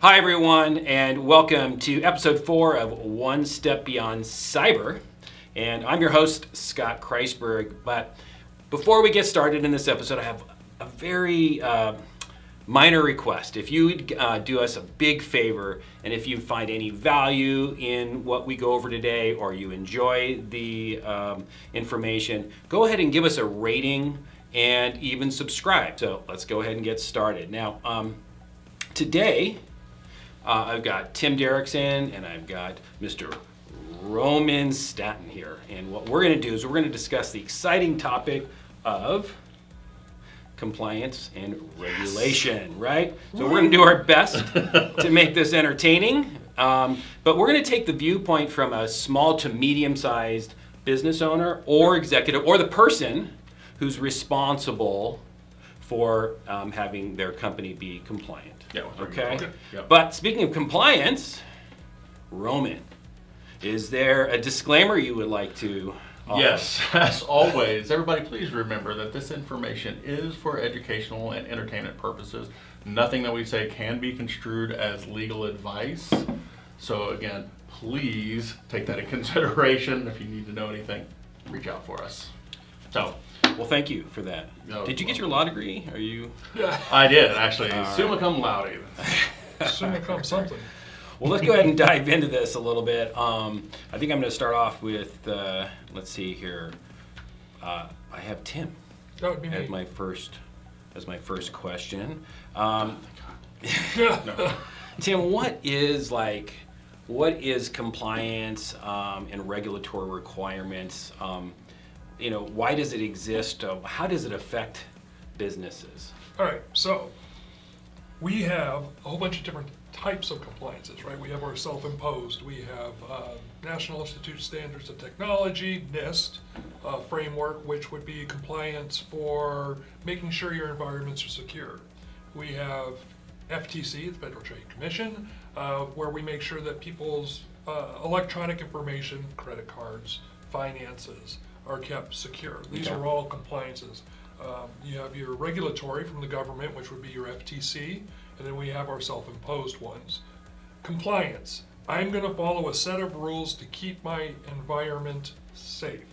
Hi, everyone, and welcome to episode 4 of One Step Beyond Cyber. And I'm your host, Scott Kreisberg. But before we get started in this episode, I have a very minor request. If you would do us a big favor, and if you find any value in what we go over today, or you enjoy the information, go ahead and give us a rating and even subscribe. So let's go ahead and get started. Now, today, I've got Tim Derrickson and I've got Mr. Roman Staton here. And what we're going to do is we're going to discuss the exciting topic of compliance and regulation, right? So we're going to do our best to make this entertaining. But we're going to take the viewpoint from a small to medium-sized business owner or executive or the person who's responsible for having their company be compliant. Yeah. Okay? Yep. But speaking of compliance, Roman, is there a disclaimer you would like to offer? Yes, as always, everybody please remember that this information is for educational and entertainment purposes. Nothing that we say can be construed as legal advice. So again, please take that in consideration. If you need to know anything, reach out for us. So. Well, thank you for that. Did you get your law degree? Are you? Yeah. I did, actually. Summa cum laude. Summa cum something. Well, let's go ahead and dive into this a little bit. I think I'm going to start off with, let's see here. I have Tim. That would be as me. my first question. No. Tim, what is compliance and regulatory requirements? Why does it exist? How does it affect businesses? All right, so we have a whole bunch of different types of compliances, right? We have our self-imposed. We have National Institute of Standards and Technology, NIST, framework, which would be compliance for making sure your environments are secure. We have FTC, the Federal Trade Commission, where we make sure that people's electronic information, credit cards, finances, are kept secure. These are all compliances. You have your regulatory from the government, which would be your FTC, and then we have our self-imposed ones. Compliance. I'm going to follow a set of rules to keep my environment safe,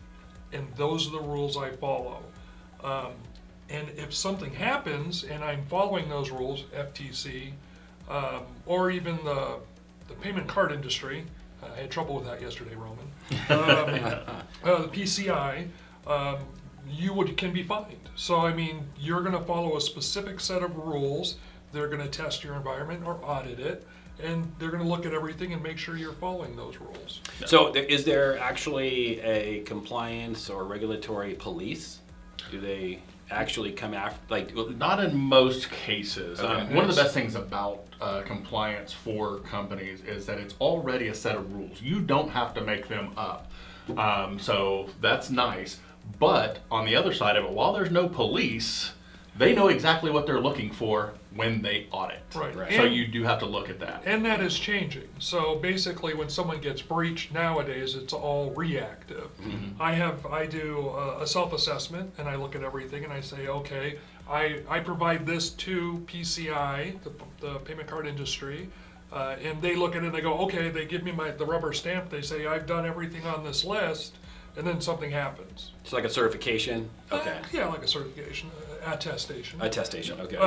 and those are the rules I follow. And if something happens and I'm following those rules, FTC, or even the payment card industry, I had trouble with that yesterday, Roman. The PCI, you can be fined. So, I mean, you're going to follow a specific set of rules. They're going to test your environment or audit it, and they're going to look at everything and make sure you're following those rules. So, is there actually a compliance or regulatory police? Do they actually come after, Not in most cases. Okay. One of the best things about compliance for companies is that it's already a set of rules. You don't have to make them up. So that's nice. But on the other side of it, while there's no police, they know exactly what they're looking for when they audit. Right. So you do have to look at that. And that is changing. So basically, when someone gets breached nowadays, it's all reactive. Mm-hmm. I do a self-assessment, and I look at everything, and I say, okay, I provide this to PCI, the payment card industry, and they look at it and they go, okay, they give me the rubber stamp. They say I've done everything on this list, and then something happens. It's like a certification? Okay. Yeah, like a certification, attestation. Attestation, okay.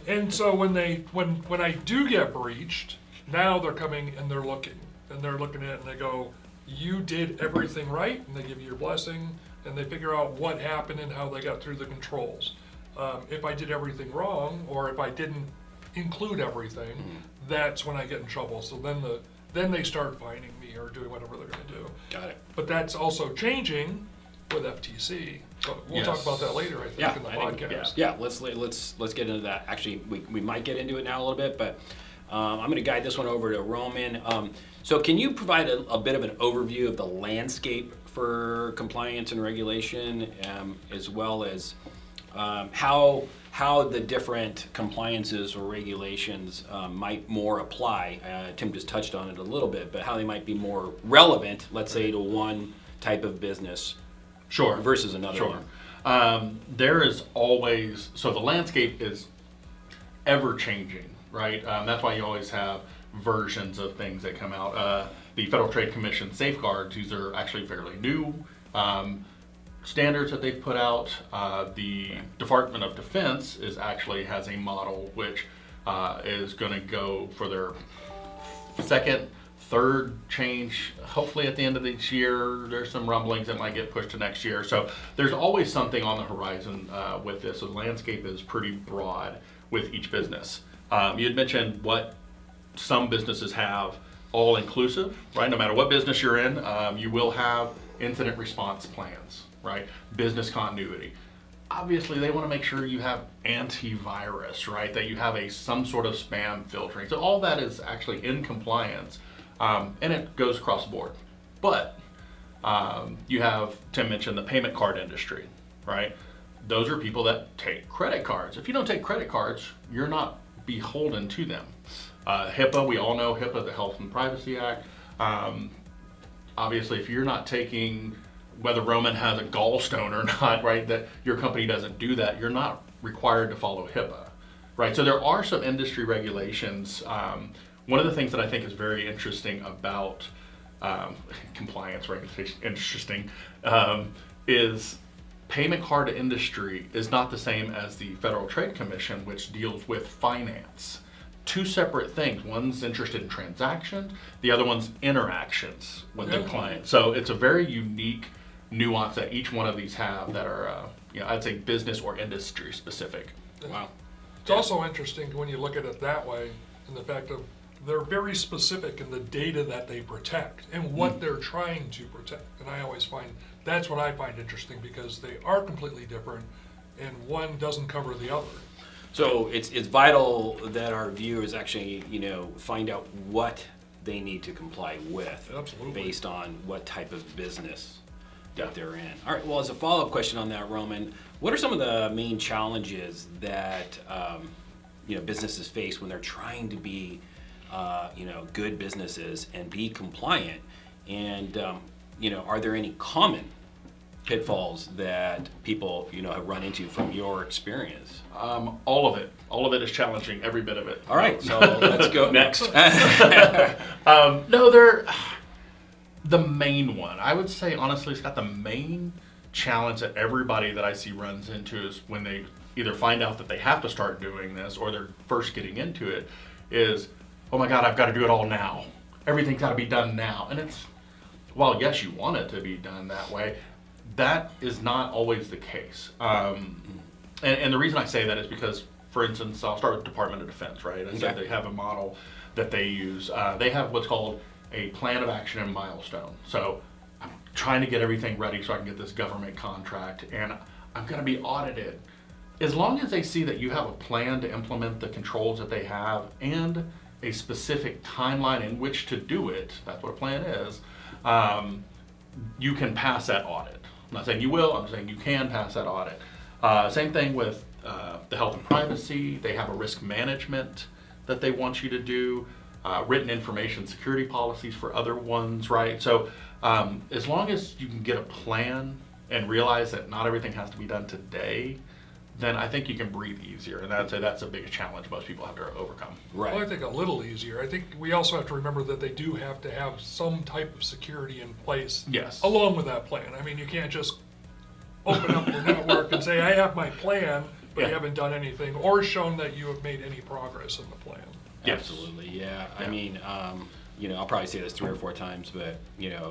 And so when I do get breached, now they're coming and they're looking at it and they go, you did everything right, and they give you your blessing, and they figure out what happened and how they got through the controls. If I did everything wrong, or if I didn't include everything, that's when I get in trouble. So then they start fining me or doing whatever they're going to do. Got it. But that's also changing with FTC. But we'll talk about that later, I think, in the podcast. Yeah, let's get into that. Actually, we might get into it now a little bit, but I'm going to guide this one over to Roman. So can you provide a bit of an overview of the landscape for compliance and regulation, as well as how the different compliances or regulations might more apply? Tim just touched on it a little bit, but how they might be more relevant, let's say, to one type of business versus another one. There is always, so the landscape is ever changing. right? That's why you always have versions of things that come out. The Federal Trade Commission safeguards, these are actually fairly new standards that they've put out. The Department of Defense has a model which is going to go for their second, third change, hopefully at the end of this year. There's some rumblings that might get pushed to next year. So there's always something on the horizon with this. So the landscape is pretty broad with each business. You had mentioned what some businesses have all inclusive, right? No matter what business you're in, you will have incident response plans, right? Business continuity. Obviously, they want to make sure you have antivirus, right? That you have some sort of spam filtering. So all that is actually in compliance, and it goes across the board. But you have, Tim mentioned, the payment card industry, right? Those are people that take credit cards. If you don't take credit cards, you're not beholden to them. HIPAA, we all know HIPAA, the Health and Privacy Act. Obviously, if you're not taking, whether Roman has a gallstone or not, right, that your company doesn't do that, you're not required to follow HIPAA, right? So there are some industry regulations. One of the things that I think is very interesting about compliance regulation, is payment card industry is not the same as the Federal Trade Commission, which deals with finance. Two separate things. One's interested in transactions, the other one's interactions with the client. So it's a very unique nuance that each one of these have that are, I'd say business or industry specific. Wow. It's also interesting when you look at it that way, in the fact of they're very specific in the data that they protect and what they're trying to protect. And I always find that's what I find interesting, because they are completely different and one doesn't cover the other. So it's vital that our viewers actually, find out what they need to comply with. Absolutely. Based on what type of business that they're in. All right, well, as a follow-up question on that, Roman, what are some of the main challenges that businesses face when they're trying to be good businesses and be compliant? And are there any common pitfalls that people have run into from your experience? All of it is challenging, every bit of it. All right, so let's go next. The main one, I would say honestly, Scott, the main challenge that everybody that I see runs into is when they either find out that they have to start doing this or they're first getting into it is, oh my God, I've got to do it all now. Everything's got to be done now. And it's, while yes, you want it to be done that way, that is not always the case. And the reason I say that is because, for instance, I'll start with Department of Defense, right? I said they have a model that they use. They have what's called a plan of action and milestone. So I'm trying to get everything ready so I can get this government contract, and I'm going to be audited. As long as they see that you have a plan to implement the controls that they have and a specific timeline in which to do it, that's what a plan is, you can pass that audit. I'm not saying you will, I'm saying you can pass that audit. Same thing with the health and privacy. They have a risk management that they want you to do, written information security policies for other ones, right? So as long as you can get a plan and realize that not everything has to be done today, then I think you can breathe easier. And I'd say that's the biggest challenge most people have to overcome. Right. Well, I think a little easier. I think we also have to remember that they do have to have some type of security in place along with that plan. I mean, you can't just open up your network and say, I have my plan, but you haven't done anything or shown that you have made any progress in the plan. Yes. Absolutely, yeah. I mean, I'll probably say this 3 or 4 times, but,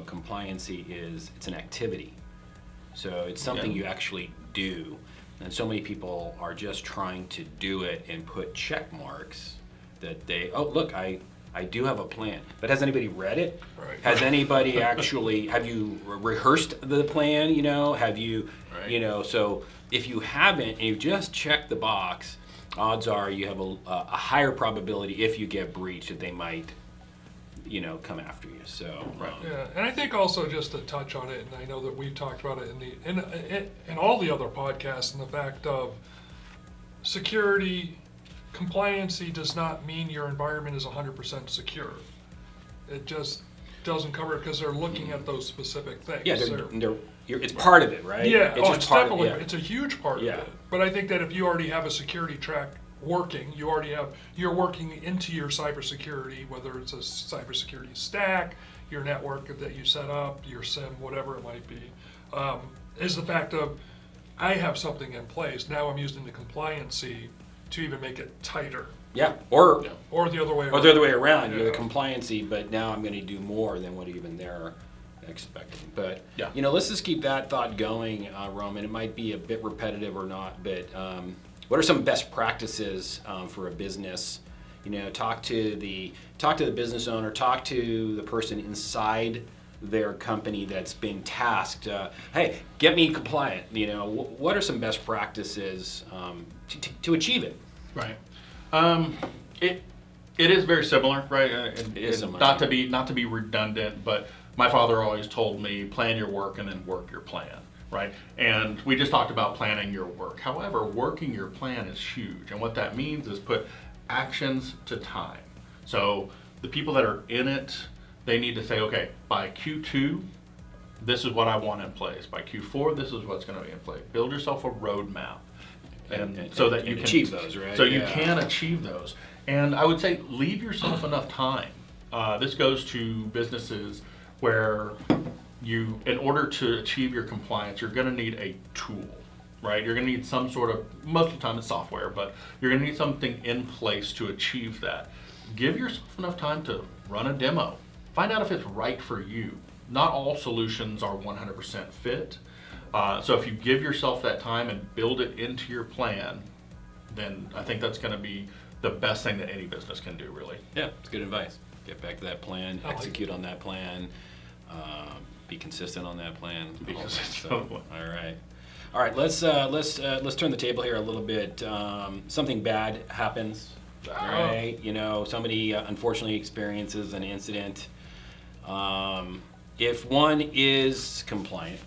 compliancy it's an activity. So it's something you actually do. And so many people are just trying to do it and put check marks that look, I do have a plan. But has anybody read it? Right. Has anybody actually, have you rehearsed the plan, Have you, so if you haven't and you just check the box, odds are you have a higher probability if you get breached that they might, come after you. So yeah, and I think also just to touch on it, and I know that we've talked about it in all the other podcasts, and the fact of security, compliancy does not mean your environment is 100% secure. It just doesn't cover it because they're looking at those specific things. yeah, it's part of it, right? Yeah, It's it's definitely, of it. it's a huge part of Yeah. it. But I think that if you already have a security track working. You're working into your cybersecurity, whether it's a cybersecurity stack, your network that you set up, your SIM, whatever it might be, is the fact of, I have something in place. Now I'm using the compliancy to even make it tighter. Yeah, or Or the other way around. or the other way around. Yeah. You're the compliancy, but now I'm going to do more than what even they're expecting. But Yeah. let's just keep that thought going, Roman. It might be a bit repetitive or not, but what are some best practices for a business? Talk to the business owner, talk to the person inside their company that's been tasked. Hey, get me compliant. What are some best practices to achieve it? Right. It is very similar, right? It is similar. Not to be redundant, but my father always told me, plan your work and then work your plan, right? And we just talked about planning your work. However, working your plan is huge, and what that means is put actions to time. So the people that are in it, they need to say, okay, by Q2, this is what I want in place. By Q4, this is what's going to be in place. Build yourself a roadmap. And so that you can achieve those, right? So you can achieve those. And I would say leave yourself enough time. This goes to businesses where in order to achieve your compliance, you're going to need a tool, right? You're going to need some sort of, most of the time it's software, but you're going to need something in place to achieve that. Give yourself enough time to run a demo. Find out if it's right for you. Not all solutions are 100% fit. So if you give yourself that time and build it into your plan, then I think that's going to be the best thing that any business can do, really. Yeah, it's good advice. Get back to that plan, I like execute on that plan, be consistent on that plan. Be consistent So, on the plan. all right. Let's turn the table here a little bit. Something bad happens, right? Somebody unfortunately experiences an incident. If one is compliant,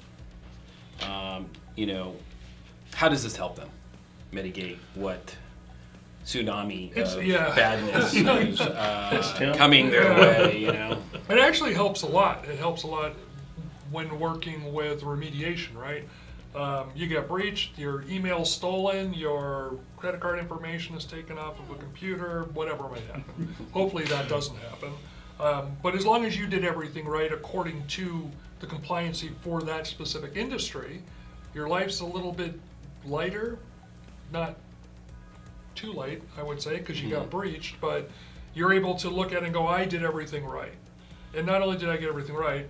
how does this help them mitigate what tsunami of badness is coming their way? It actually helps a lot. It helps a lot when working with remediation, right? You get breached, your email's stolen, your credit card information is taken off of a computer, whatever might happen. Hopefully that doesn't happen. But as long as you did everything right according to the compliancy for that specific industry, your life's a little bit lighter, not too late, I would say, because you got breached, but you're able to look at it and go, I did everything right. And not only did I get everything right,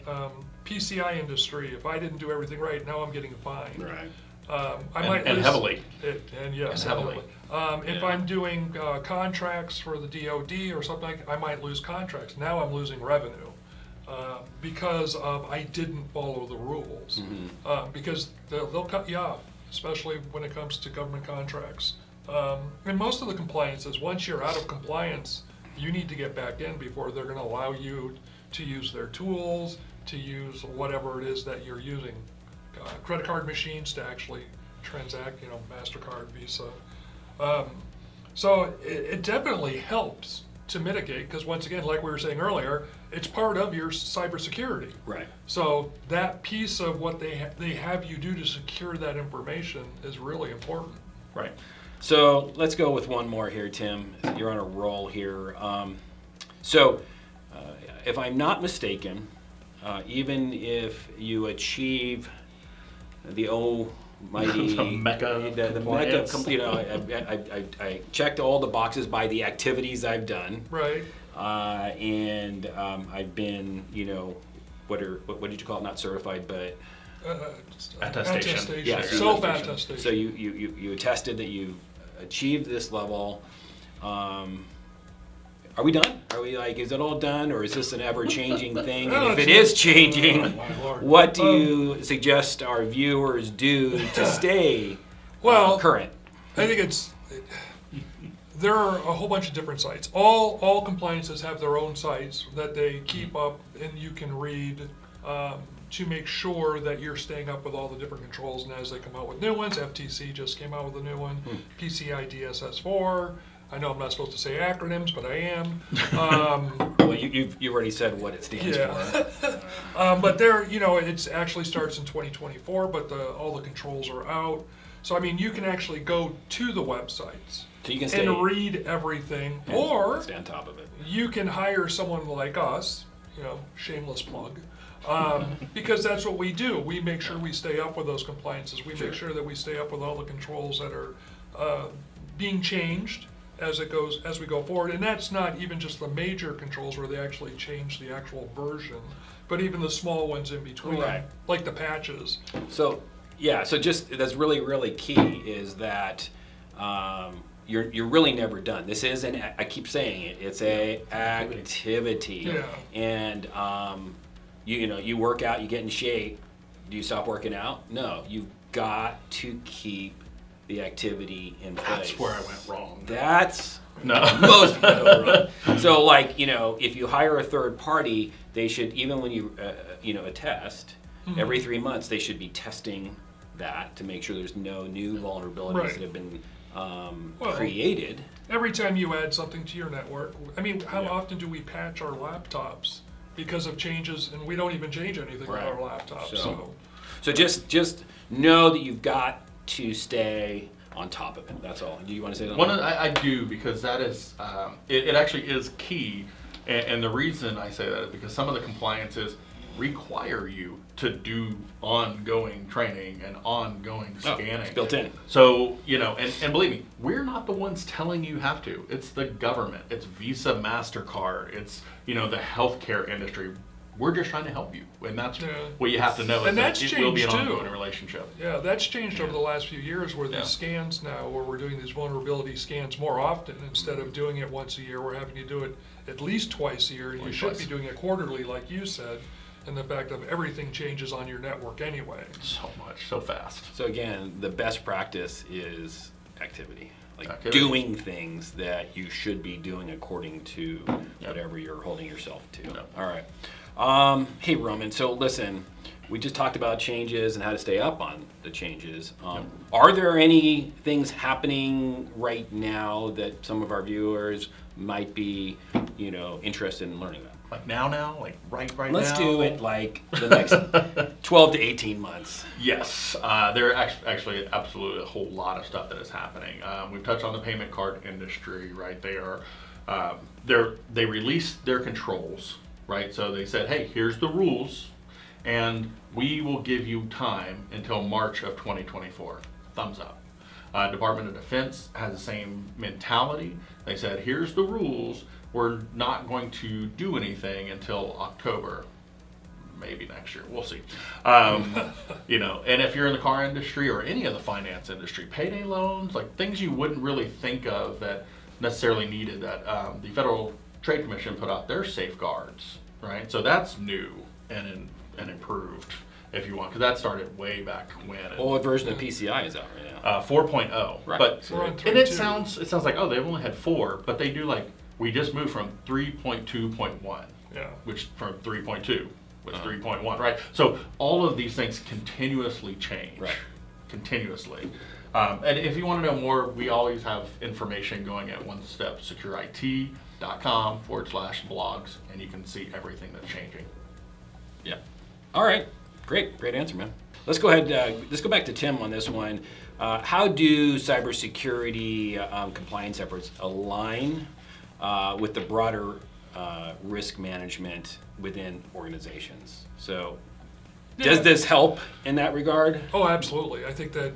PCI industry, if I didn't do everything right, now I'm getting fined. Right. And heavily. Yes, heavily. If I'm doing contracts for the DoD or something like, I might lose contracts. Now I'm losing revenue because of I didn't follow the rules. Because they'll cut you off, especially when it comes to government contracts. And most of the compliances, once you're out of compliance, you need to get back in before they're going to allow you to use their tools, to use whatever it is that you're using. Credit card machines to actually transact, MasterCard, Visa. So it definitely helps to mitigate, because once again, like we were saying earlier, it's part of your cybersecurity. Right. So that piece of what they have you do to secure that information is really important. Right. So let's go with one more here, Tim. You're on a roll here. If I'm not mistaken, even if you achieve the almighty The Mecca compliance. I checked all the boxes by the activities I've done, Right. and I've been, what did you call it? Not certified, but Attestation. yeah, Self-attestation. so you attested that you achieved this level. Are we done? Are we is it all done, or is this an ever-changing thing? No, And if it's it not. is changing, My Lord. what do you suggest our viewers do to stay Well, current? I think there are a whole bunch of different sites. All compliances have their own sites that they keep up and you can read to make sure that you're staying up with all the different controls. And as they come out with new ones, FTC just came out with a new one, PCI DSS4. I know I'm not supposed to say acronyms, but I am. Well, you've already said what it stands for. But it actually starts in 2024, but all the controls are out. So, you can actually go to the websites So you can stay and read everything, and or stay on top of it. you can hire someone like us, shameless plug, because that's what we do. We make sure we stay up with those compliances. We make sure that we stay up with all the controls that are being changed as we go forward. And that's not even just the major controls where they actually change the actual version, but even the small ones in between, Right. like the patches. So just that's really, really key is that you're really never done. This is I keep saying it. It's a activity. Yeah. And you work out, you get in shape. Do you stop working out? No. You've got to keep the activity in place. That's where I went wrong. That's No. most people go wrong. So if you hire a third party, they should, even when you attest, every 3 months they should be testing that to make sure there's no new vulnerabilities Right. that have been Well, created. Every time you add something to your network, how often do we patch our laptops because of changes, and we don't even change anything Right. with our laptops? So just know that you've got to stay on top of it. That's all. Do you want to say something? I do, because that is, it actually is key. And the reason I say that is because some of the compliances require you to do ongoing training and ongoing scanning. It's built in. So, and believe me, we're not the ones telling you have to. It's the government. It's Visa, MasterCard. It's, the healthcare industry. We're just trying to help you. And that's what you have to know, And is that's that it will be an changed, too. ongoing relationship. Yeah, that's changed over the last few years where Yeah. these scans now, where we're doing these vulnerability scans more often. Instead of doing it once a year, we're having to do it at least twice a year. And you should Twice. be doing it quarterly, like you said, and the fact of everything changes on your network anyway. So much, so fast. So again, the best practice is activity. Like Activity. doing things that you should be doing according to whatever you're holding yourself to. Yep. All right. Hey, Roman, so listen, we just talked about changes and how to stay up on the changes. Are there any things happening right now that some of our viewers might be, interested in learning about? Like now? Like right now? Let's do it like the next 12 to 18 months. Yes, there are actually absolutely a whole lot of stuff that is happening. We've touched on the payment card industry, right? They released their controls, right? So they said, hey, here's the rules, and we will give you time until March of 2024. Thumbs up. Department of Defense has the same mentality. They said, here's the rules. We're not going to do anything until October, maybe next year. We'll see. And if you're in the car industry or any of the finance industry, payday loans, like things you wouldn't really think of that necessarily needed that. The Federal Trade Commission put out their safeguards, right? So that's new and improved, if you want, because that started way back when. Well, what version of PCI is out right now? 4.0. Right. But We're on and 3.2. it sounds like, oh, they've only had 4, but they do we just moved from 3.2.1, Yeah. which from 3.2 was 3.1, right? So all of these things continuously change. Right. Continuously. And if you want to know more, we always have information going at onestepsecurit.com/blogs, and you can see everything that's changing. Yeah. All right. Great answer, man. Let's go ahead. Let's go back to Tim on this one. How do cybersecurity compliance efforts align with the broader risk management within organizations? So, does this help in that regard? Oh, absolutely. I think that,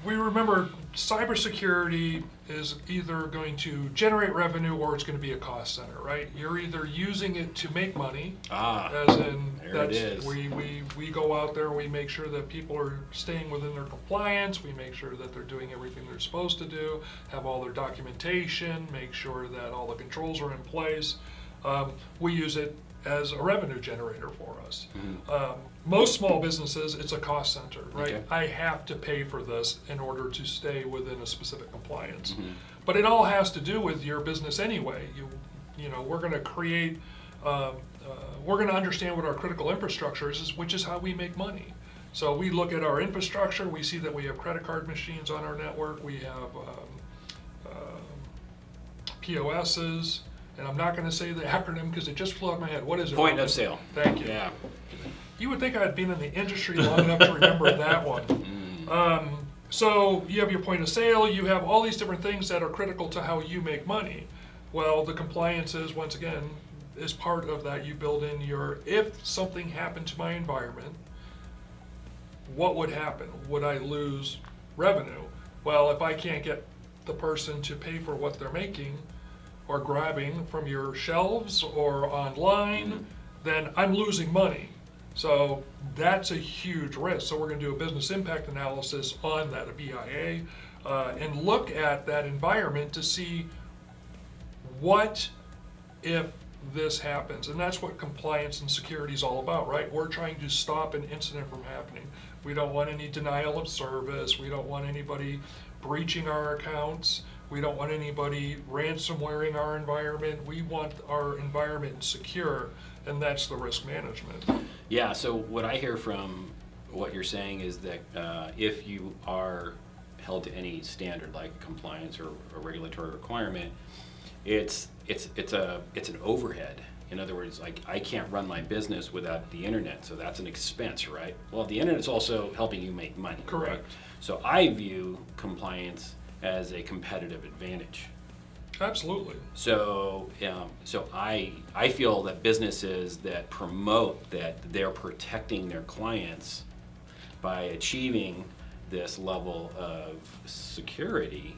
we remember cybersecurity is either going to generate revenue or it's going to be a cost center, right? You're either using it to make money, as in there it is. we go out there and we make sure that people are staying within their compliance, we make sure that they're doing everything they're supposed to do, have all their documentation, make sure that all the controls are in place. We use it as a revenue generator for us. Most small businesses, it's a cost center, right? Okay. I have to pay for this in order to stay within a specific compliance. But it all has to do with your business anyway. We're going to create, we're going to understand what our critical infrastructure is, which is how we make money. So we look at our infrastructure, we see that we have credit card machines on our network, we have POSs, and I'm not going to say the acronym because it just flew out of my head. What is it? Point Robin? of sale. Thank you. Yeah. You would think I'd been in the industry long enough to remember that one. So you have your point of sale, you have all these different things that are critical to how you make money. Well, the compliance is, once again, is part of that. You build in your, if something happened to my environment, what would happen? Would I lose revenue? Well, if I can't get the person to pay for what they're making or grabbing from your shelves or online, then I'm losing money. So that's a huge risk. So we're going to do a business impact analysis on that, a BIA, and look at that environment to see what if this happens. And that's what compliance and security is all about, right? We're trying to stop an incident from happening. We don't want any denial of service. We don't want anybody breaching our accounts. We don't want anybody ransomwaring our environment. We want our environment secure, and that's the risk management. Yeah, so what I hear from what you're saying is that if you are held to any standard like compliance or a regulatory requirement, it's an overhead. In other words, like I can't run my business without the internet, so that's an expense, right? Well, the internet's also helping you make money. Correct. Right? So I view compliance as a competitive advantage. Absolutely. So, I feel that businesses that promote that they're protecting their clients by achieving this level of security,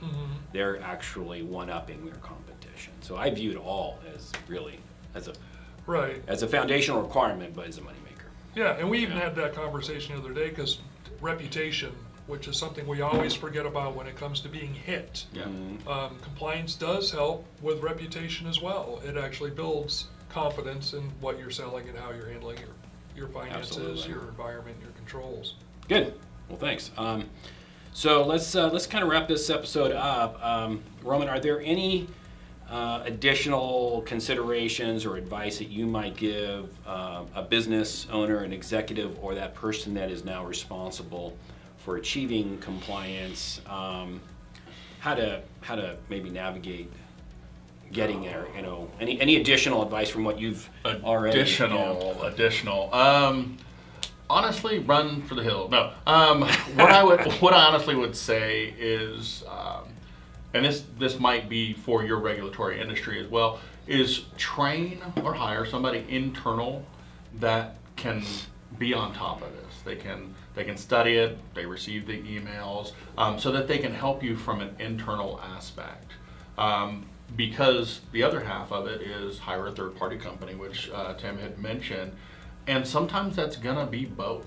they're actually one-upping their competition. So I view it all as really as a foundational requirement, but as a moneymaker. Yeah, and we even had that conversation the other day because reputation, which is something we always forget about when it comes to being hit. Yeah. Compliance does help with reputation as well. It actually builds confidence in what you're selling and how you're handling your finances, Absolutely. your environment, your controls. Good. Well, thanks. So let's kind of wrap this episode up. Roman, are there any additional considerations or advice that you might give a business owner, an executive, or that person that is now responsible for achieving compliance? How to maybe navigate getting there? You know, any additional advice from what you've already? Additional. Honestly, run for the hill. No. What I honestly would say is, and this might be for your regulatory industry as well, is train or hire somebody internal that can be on top of this. They can study it. They receive the emails, so that they can help you from an internal aspect. Because the other half of it is hire a third-party company, which Tim had mentioned, and sometimes that's gonna be both.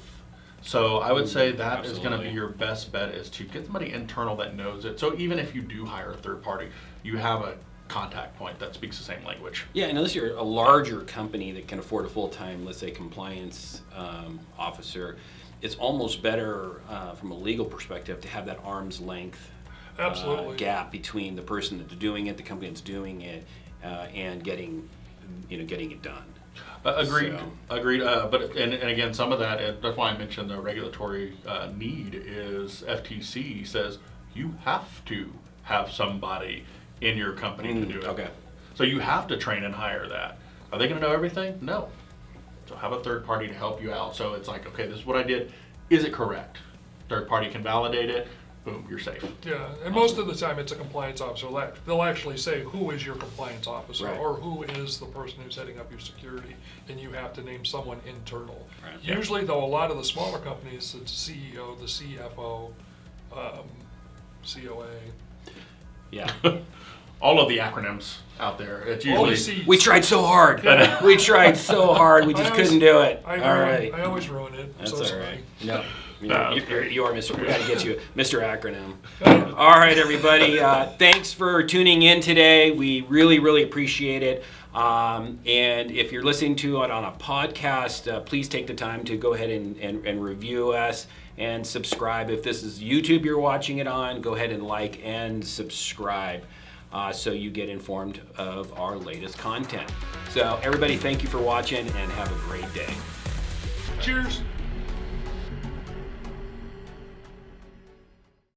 So I would say that is gonna be your best bet, is to get somebody internal that knows it. So even if you do hire a third party, you have a contact point that speaks the same language. Yeah, and unless you're a larger company that can afford a full-time, let's say, compliance officer, it's almost better from a legal perspective to have that arm's length Absolutely. gap between the person that's doing it, the company that's doing it, and getting it done. Agreed. So. Agreed. But again, some of that, that's why I mentioned the regulatory need, is FTC says you have to have somebody in your company to do it. Okay. So you have to train and hire that. Are they going to know everything? No. So have a third party to help you out. So it's like, okay, this is what I did. Is it correct? Third party can validate it. Boom, you're safe. Yeah, and most of the time it's a compliance officer. They'll actually say who is your compliance officer, Right. or who is the person who's heading up your security, and you have to name someone internal. Right. Usually, though, a lot of the smaller companies, it's the CEO, the CFO, COA. Yeah. All of the acronyms out there. It's All the usually Cs. We tried so hard. We tried so hard. We just couldn't do it. All right. I always ruin it. I'm That's so all sorry. right. No. You No, are Mr. We got to get you Mr. Acronym. All right, everybody. Thanks for tuning in today. We really, really appreciate it. And if you're listening to it on a podcast, please take the time to go ahead and review us and subscribe. If this is YouTube you're watching it on, go ahead and like and subscribe so you get informed of our latest content. So everybody, thank you for watching and have a great day. Cheers.